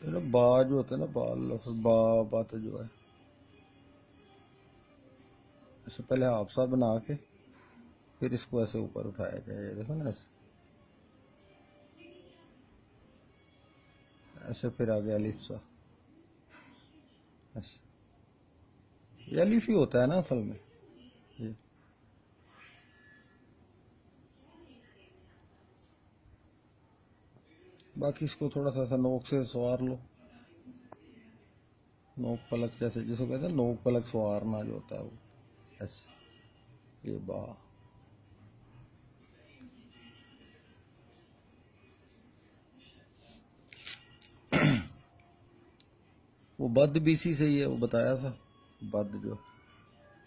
ये ना बा जो होता है ना, बाल लफ्ज बा, बात जो है, इससे पहले हाफसा बना के फिर इसको ऐसे ऊपर उठाया जाए। ये देखो ना, ऐसे फिर आ गया अलिफ सा, ऐसे। ये अलिफ ही होता है ना असल में ये। बाकी इसको थोड़ा सा ऐसा नोक से सवार लो, नोक पलक जैसे, जिसको कहते हैं नोक पलक सवारना जो होता है वो, ऐसे। ये बा, वो बद बीसी से ही है, वो बताया था। बद जो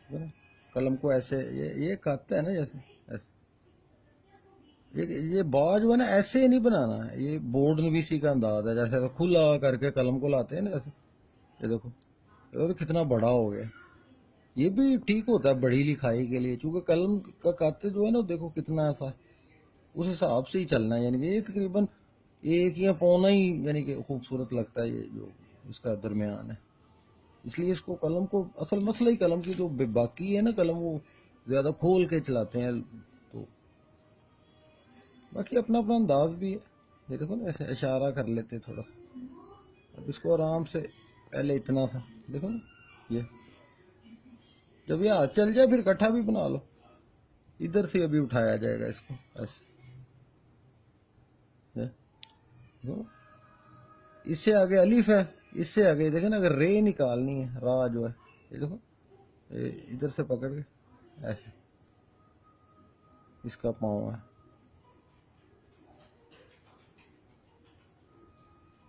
है ना, कलम को ऐसे ये काटता है ना, जैसे ऐसे। ये बा जो है ना, ऐसे नहीं बनाना है, ये बोर्ड नवीसी का अंदाज है, जैसे खुला करके कलम को लाते हैं ना ऐसे। ये देखो, और कितना बड़ा हो गया। ये भी ठीक होता है बड़ी लिखाई के लिए, क्योंकि कलम का काते जो है ना, देखो कितना ऐसा, उस हिसाब से ही चलना है। यानी कि ये तकरीबन एक या पौना ही यानी कि खूबसूरत लगता है, ये जो इसका दरमियान है। इसलिए इसको कलम को, असल मसला ही कलम की जो बाकी है ना, कलम वो ज्यादा खोल के चलाते हैं। तो बाकी अपना अपना अंदाज भी है। ये देखो ना, ऐसे इशारा कर लेते थोड़ा सा। अब इसको आराम से, पहले इतना सा देखो ना, ये जब ये हाथ चल जाए फिर इकट्ठा भी बना लो। इधर से अभी उठाया जाएगा इसको ऐसे, ये देखो। इससे आगे अलीफ है, इससे आगे देखे ना, अगर रे निकालनी है, रा जो है, ये देखो, ये इधर से पकड़ के ऐसे, इसका पाँव है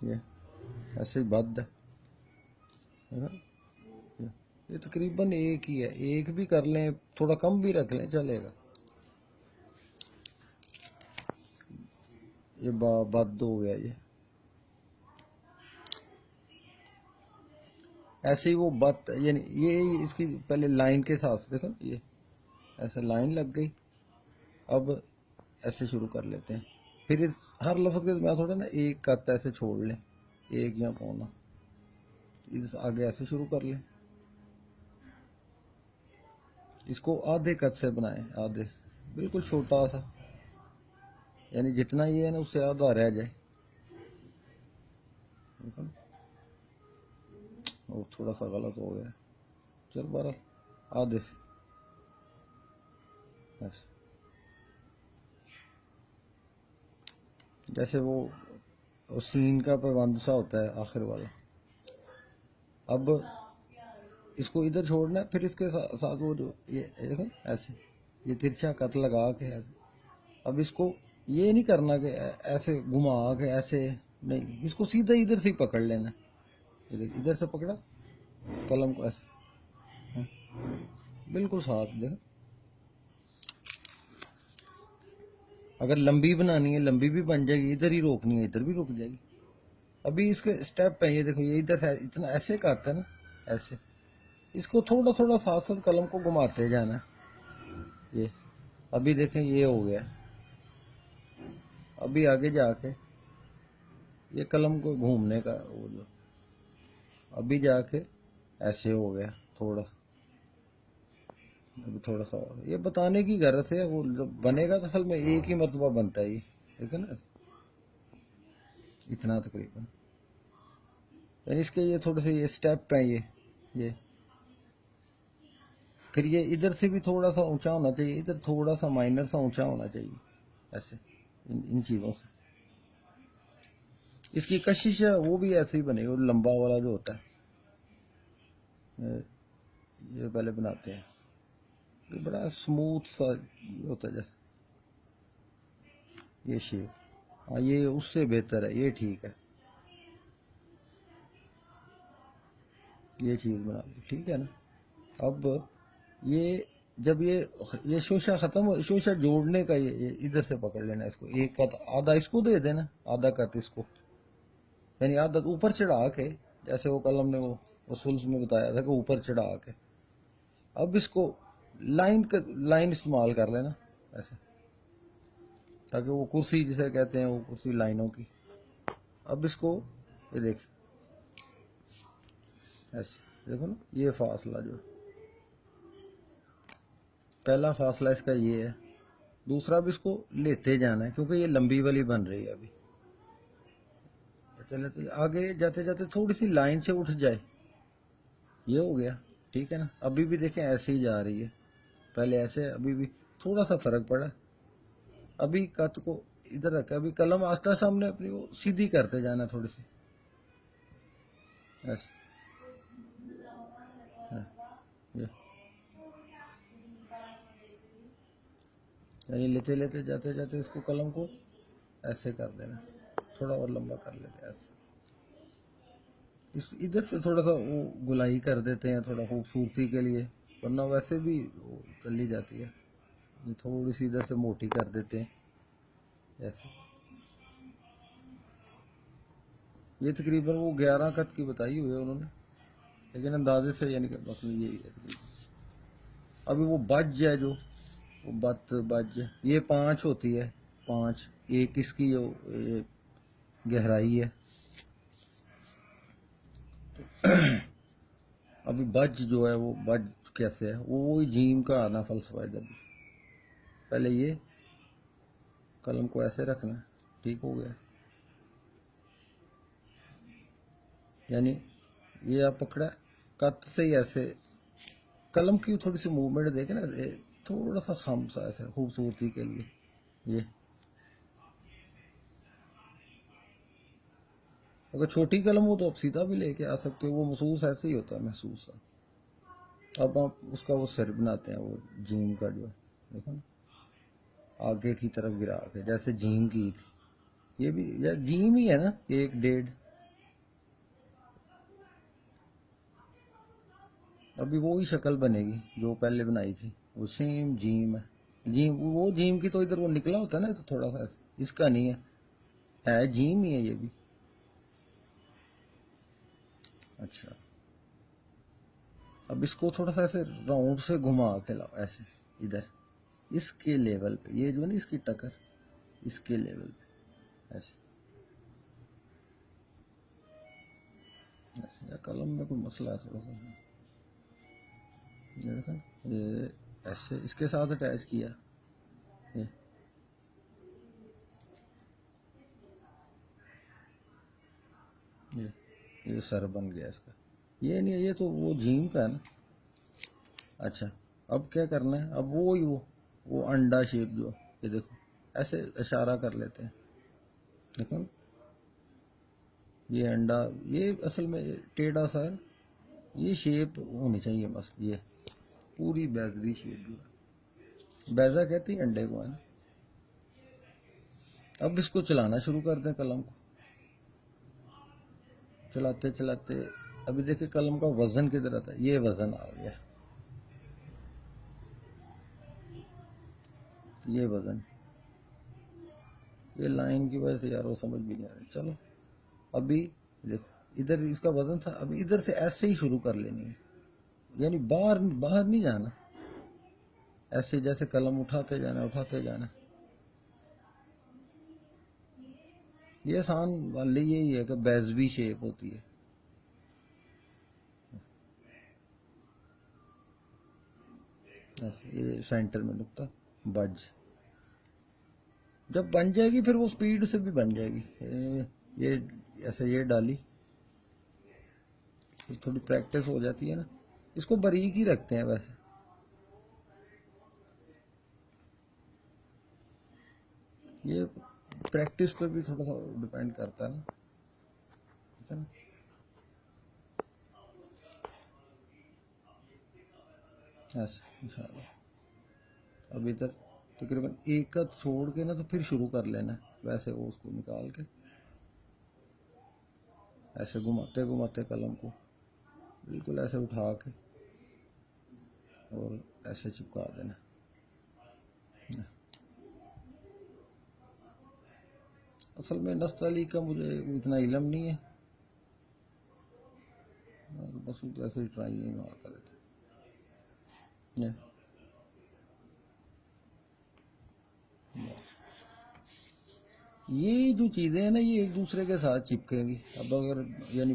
ये, ऐसे ही बद है। देखो, ये तकरीबन एक ही है, एक भी कर लें, थोड़ा कम भी रख लें चलेगा। ये बद हो गया ये। ऐसे ही वो बत, यानी ये इसकी पहले लाइन के हिसाब से देखो, ये ऐसे लाइन लग गई। अब ऐसे शुरू कर लेते हैं, फिर इस हर लफ्ज के मैं थोड़ा ना एक कत ऐसे छोड़ लें, एक या पौना, इस आगे ऐसे शुरू कर लें। इसको आधे कत से बनाएं, आधे से बिल्कुल छोटा सा, यानी जितना ये है ना उससे आधा रह जाए। देखो ना, वो थोड़ा सा गलत हो गया, चल बहरहाल आधे से ऐसे। जैसे वो सीन का पैबंद सा होता है आखिर वाला। अब इसको इधर छोड़ना है, फिर इसके साथ वो जो ये देखो ऐसे, ये तिरछा कत लगा के ऐसे। अब इसको ये नहीं करना कि ऐसे घुमा के ऐसे, नहीं, इसको सीधा इधर से ही पकड़ लेना। ये देखो, इधर से पकड़ा कलम को ऐसे, हाँ, बिल्कुल साथ देखो। अगर लंबी बनानी है, लंबी भी बन जाएगी, इधर ही रोकनी है, इधर भी रुक जाएगी। अभी इसके स्टेप है, ये देखो, ये इधर से इतना ऐसे काटता है ना, ऐसे। इसको थोड़ा थोड़ा साथ साथ कलम को घुमाते जाना। ये अभी देखें, ये हो गया। अभी आगे जाके ये कलम को घूमने का वो जो, अभी जाके ऐसे हो गया थोड़ा सा। अभी थोड़ा सा और, ये बताने की गरज है, वो जब बनेगा तो असल में एक ही मरतबा बनता है ये, ठीक है ना, इतना तकरीबन। यानी इसके ये थोड़े से ये स्टेप है, ये फिर ये इधर से भी थोड़ा सा ऊंचा होना चाहिए, इधर थोड़ा सा माइनर सा ऊंचा होना चाहिए, ऐसे इन चीज़ों से। इसकी कशिश है वो भी ऐसे ही बनेगी, वो लंबा वाला जो होता है, ये पहले बनाते हैं, ये बड़ा स्मूथ सा होता है जैसे, ये शेप। हाँ, ये उससे बेहतर है, ये ठीक है, ये चीज़ बना ली, ठीक है ना। अब ये जब ये शोशा खत्म हो, शोशा जोड़ने का ये इधर से पकड़ लेना इसको, एक कत आधा इसको दे देना, आधा कत इसको, यानी आधा ऊपर चढ़ा के, जैसे वो कलम ने वो सुल्स में बताया था कि ऊपर चढ़ा के। अब इसको लाइन इस्तेमाल कर लेना ऐसे, ताकि वो कुर्सी जिसे कहते हैं, वो कुर्सी लाइनों की। अब इसको ये देख, ऐसे देखो ना, ये फासला जो पहला फासला इसका ये है, दूसरा भी इसको लेते जाना है क्योंकि ये लंबी वाली बन रही है अभी। चले तो आगे जाते जाते थोड़ी सी लाइन से उठ जाए, ये हो गया, ठीक है ना। अभी भी देखें ऐसे ही जा रही है, पहले ऐसे, अभी भी थोड़ा सा फर्क पड़ा। अभी कत को इधर रखा, अभी कलम आस्ता सामने अपनी वो सीधी करते जाना थोड़ी सी, ऐसे। हाँ, ये यानी लेते लेते जाते जाते इसको कलम को ऐसे कर देना, थोड़ा और लंबा कर लेते हैं ऐसे। इस इधर से थोड़ा सा वो गुलाई कर देते हैं थोड़ा खूबसूरती के लिए, वरना वैसे भी वो चली जाती है। ये थोड़ी सी इधर से मोटी कर देते हैं ऐसे। ये तकरीबन वो 11 कत की बताई हुई है उन्होंने, लेकिन अंदाजे से यानी कि मतलब यही है तकरीबन। अभी वो बज है जो, वो बज, ये 5 होती है, 5 एक इसकी जो ये गहराई है। अभी बज जो है वो बज कैसे है, वो वही जीम का आना फलसफा इधर भी। पहले ये कलम को ऐसे रखना, ठीक हो गया। यानी ये आप पकड़ा, कत से ही ऐसे कलम की थोड़ी सी मूवमेंट देखे ना, थोड़ा सा खम सा ऐसे खूबसूरती के लिए। ये अगर छोटी कलम हो तो आप सीधा भी लेके आ सकते हो, वो महसूस ऐसे ही होता है, महसूस सा। अब आप उसका वो सिर बनाते हैं, वो जीम का जो है, देखो ना, आगे की तरफ गिरा के जैसे जीम की थी, ये भी या जीम ही है ना, 1 1.5। अभी वो ही शक्ल बनेगी जो पहले बनाई थी, वो सेम जीम है। जीम, वो जीम की तो इधर वो निकला होता है ना, तो थोड़ा सा ऐसे, इसका नहीं है जीम ही है ये भी। अच्छा, अब इसको थोड़ा सा ऐसे राउंड से घुमा के लाओ ऐसे, इधर इसके लेवल पे, ये जो है ना इसकी टक्कर, इसके लेवल पे ऐसे, ऐसे। या कलम में कोई मसला है थोड़ा सा, ये देखो ना, ये ऐसे इसके साथ अटैच किया, ये ये ये सर बन गया इसका। ये नहीं, ये तो वो जीम का है ना। अच्छा, अब क्या करना है, अब वो ही वो अंडा शेप जो, ये देखो ऐसे इशारा कर लेते हैं, देखो ना, ये अंडा, ये असल में टेढ़ा सा है, ये शेप होनी चाहिए बस, ये पूरी बैजरी शेप जो है, बैजा कहते हैं अंडे को, है ना। अब इसको चलाना शुरू कर दें कलम को, चलाते चलाते, अभी देखिए कलम का वजन किधर आता है, ये वजन आ गया, ये वजन, ये लाइन की वजह से यार वो समझ भी नहीं आ रही। चलो अभी देखो, इधर इसका वजन था, अभी इधर से ऐसे ही शुरू कर लेनी है, यानी बाहर बाहर नहीं जाना, ऐसे जैसे कलम उठाते जाना। ये आसान वाली यही है कि बेजवी शेप होती है, ऐसे, ये सेंटर में नुकता बज, जब बन जाएगी फिर वो स्पीड से भी बन जाएगी। ये ऐसे ये डाली, तो थोड़ी प्रैक्टिस हो जाती है ना, इसको बारीक ही रखते हैं वैसे। ये प्रैक्टिस पे भी थोड़ा सा डिपेंड करता है ना, ठीक है ना। ऐसे इंशाल्लाह। अब इधर तकरीबन एक का छोड़ के ना, तो फिर शुरू कर लेना है वैसे, वो उसको निकाल के ऐसे घुमाते घुमाते कलम को बिल्कुल ऐसे उठा के और ऐसे चिपका देना। असल में नस्तली का मुझे इतना इलम नहीं है, बस ऐसे ही ट्राई नहीं मारता रहता। ये जो चीजें हैं ना ये एक दूसरे के साथ चिपकेंगी। अब अगर यानी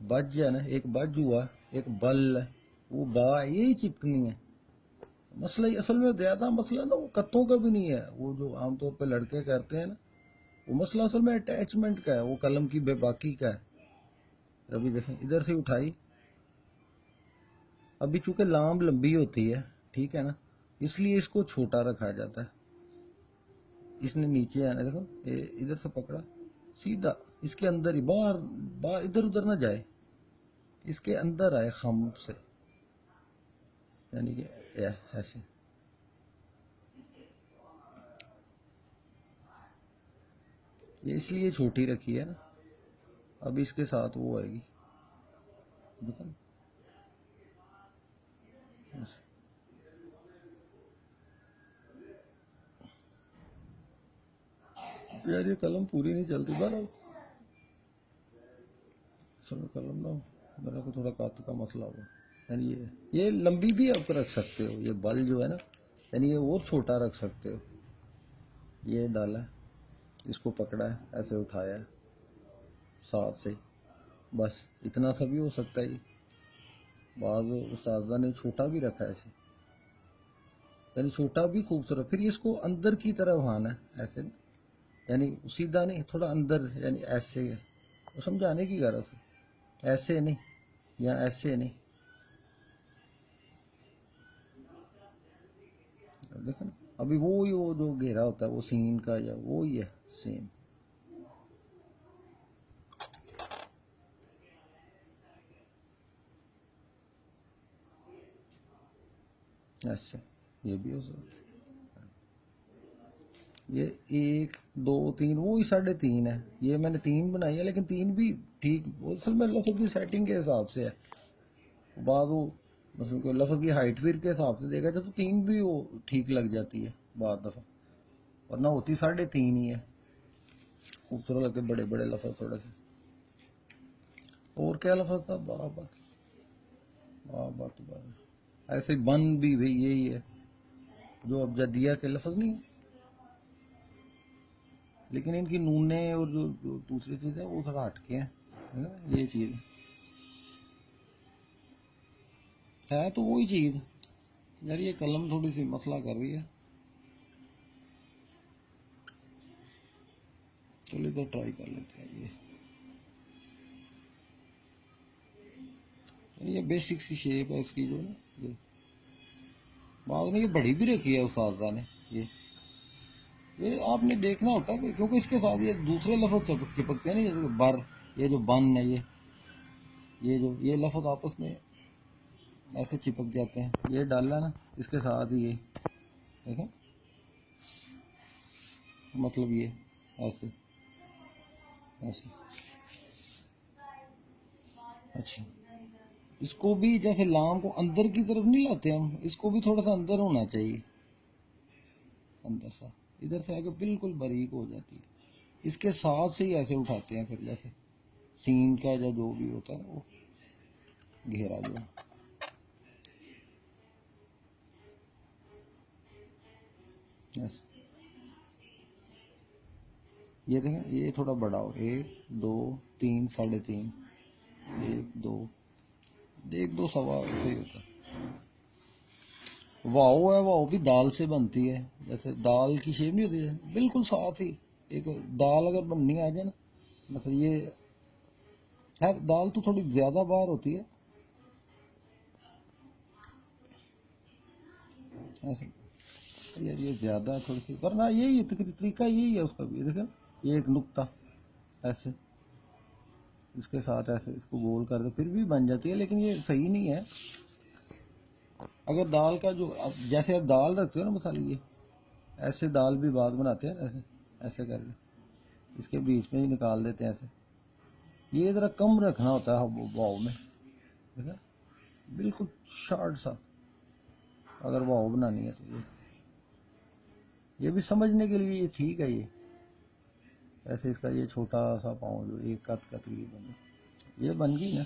बज जाए ना, एक बज हुआ, एक बल है, वो बा, यही चिपकनी है। मसला असल में ज्यादा मसला ना वो कत्तों का भी नहीं है, वो जो आमतौर पे लड़के करते हैं ना, वो मसला असल में अटैचमेंट का है, वो कलम की बेबाकी का है। अभी देखें इधर से उठाई, अभी चूंकि लाम लंबी होती है, ठीक है ना, इसलिए इसको छोटा रखा जाता है। इसने नीचे आना, देखो ये इधर से पकड़ा, सीधा इसके अंदर ही, बाहर बाहर इधर उधर ना जाए, इसके अंदर आए खम से, यानी कि ऐसे। ये इसलिए छोटी रखी है ना, अब इसके साथ वो आएगी, देखो ना, ऐसे। यार ये कलम पूरी नहीं चलती बार, चलो कलम ना, मेरे को थोड़ा कात का मसला होगा। यानी ये लंबी भी आप रख सकते हो, ये बल जो है ना, यानी ये और छोटा रख सकते हो। ये डाला है, इसको पकड़ा है, ऐसे उठाया है साथ से, बस इतना सा भी हो सकता है। बाद उस्तादा ने छोटा भी रखा है ऐसे, यानी छोटा भी खूबसूरत। फिर इसको अंदर की तरफ उठाना है ऐसे, यानी सीधा नहीं, थोड़ा अंदर, यानी ऐसे, वो समझाने की गरज है, ऐसे नहीं या ऐसे नहीं। देखो ना, अभी वो ही, वो जो घेरा होता है वो सीन का या वो ही है सेम। ऐसे ये भी हो सकता है। ये एक दो तीन, वो ही 3.5 है, ये मैंने 3 बनाई है, लेकिन 3 भी ठीक, वो असल में लफ्ज़ की सेटिंग के हिसाब से है। बाद वो मतलब कि लफ्ज़ की हाइट फिर के हिसाब से देखा जाए तो 3 भी वो ठीक लग जाती है बाद दफ़ा, वरना होती 3.5 ही है। खूबसूरत लगते बड़े बड़े लफ्ज़ थोड़े से। और क्या लफ्ज़ था, बात ऐसे बन भी भाई यही है, जो अब जदिया के लफ्ज़ नहीं है, लेकिन इनकी नूने और जो दूसरी चीज़ें वो थोड़ा हटके हैं, है ना, ये चीज़ है तो वही चीज़। यार ये कलम थोड़ी सी मसला कर रही है, चलो इधर ट्राई कर लेते हैं। ये बेसिक सी शेप है इसकी जो है, ये बाद में ये बड़ी भी रखी है उस्तादा ने। ये आपने देखना होता है क्योंकि इसके साथ ये दूसरे लफ्ज़ चिपकते हैं ना, जैसे बर, ये जो बन है, ये जो ये लफ्ज़ आपस में ऐसे चिपक जाते हैं। ये डालना ना इसके साथ ही, ये देखें, मतलब ये ऐसे ऐसे। अच्छा, इसको भी जैसे लाम को अंदर की तरफ नहीं लाते हम, इसको भी थोड़ा सा अंदर होना चाहिए, अंदर सा, इधर से आके बिल्कुल बारीक हो जाती है। इसके साथ से ही ऐसे उठाते हैं, फिर जैसे सीन का या जो भी होता है वो घेरा जो है। ऐसे। ये देखें, ये थोड़ा बड़ा हो, 1 2 3 3.5, 1 2 सवा सही होता है। वाओ है, वाओ भी दाल से बनती है, जैसे दाल की शेप नहीं होती है, बिल्कुल साथ ही। एक दाल अगर बननी आ जाए ना, मतलब ये है, दाल तो थोड़ी ज़्यादा बाहर होती है ऐसे। यार ये ज़्यादा थोड़ी सी, वरना यही है तरीका, यही है उसका भी। देखो ये एक नुक्ता ऐसे, इसके साथ ऐसे इसको गोल कर दो, फिर भी बन जाती है, लेकिन ये सही नहीं है। अगर दाल का जो अब जैसे आप दाल रखते हो ना मसाले, ये ऐसे दाल भी बाद बनाते हैं ऐसे, ऐसे करके इसके बीच में ही निकाल देते हैं ऐसे। ये ज़रा कम रखना होता है वाव में, देखा, बिल्कुल शॉर्ट सा अगर वाव बनानी है तो। ये भी समझने के लिए ये ठीक है। ये ऐसे इसका ये छोटा सा पाँव जो एक कद का तकरीबन, ये बन गई ना।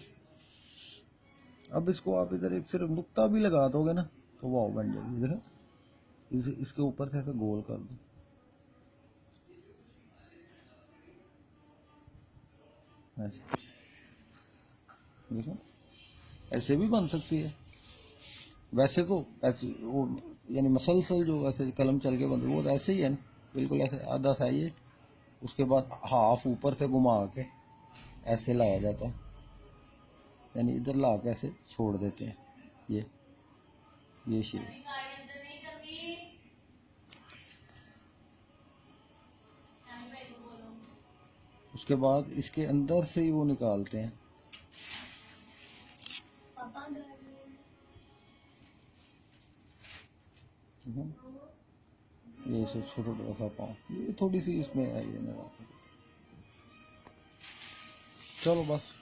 अब इसको आप इधर एक सिर्फ नुक्ता भी लगा दोगे ना तो वाव बन जाएगी। देखो इसके ऊपर से ऐसे गोल कर दो, ऐसे देखो, ऐसे भी बन सकती है। वैसे तो ऐसे वो यानी मसलसल जो वैसे कलम चल के बनती है वो तो ऐसे ही है ना, बिल्कुल ऐसे आधा सा ये, उसके बाद हाफ ऊपर से घुमा के ऐसे लाया जाता है, यानी इधर ला के ऐसे छोड़ देते हैं ये शेप। उसके बाद इसके अंदर से ही वो निकालते हैं। ठीक है, ये सब छोटा छोटा सा पाँव, ये थोड़ी सी इसमें है ये ना। चलो बस।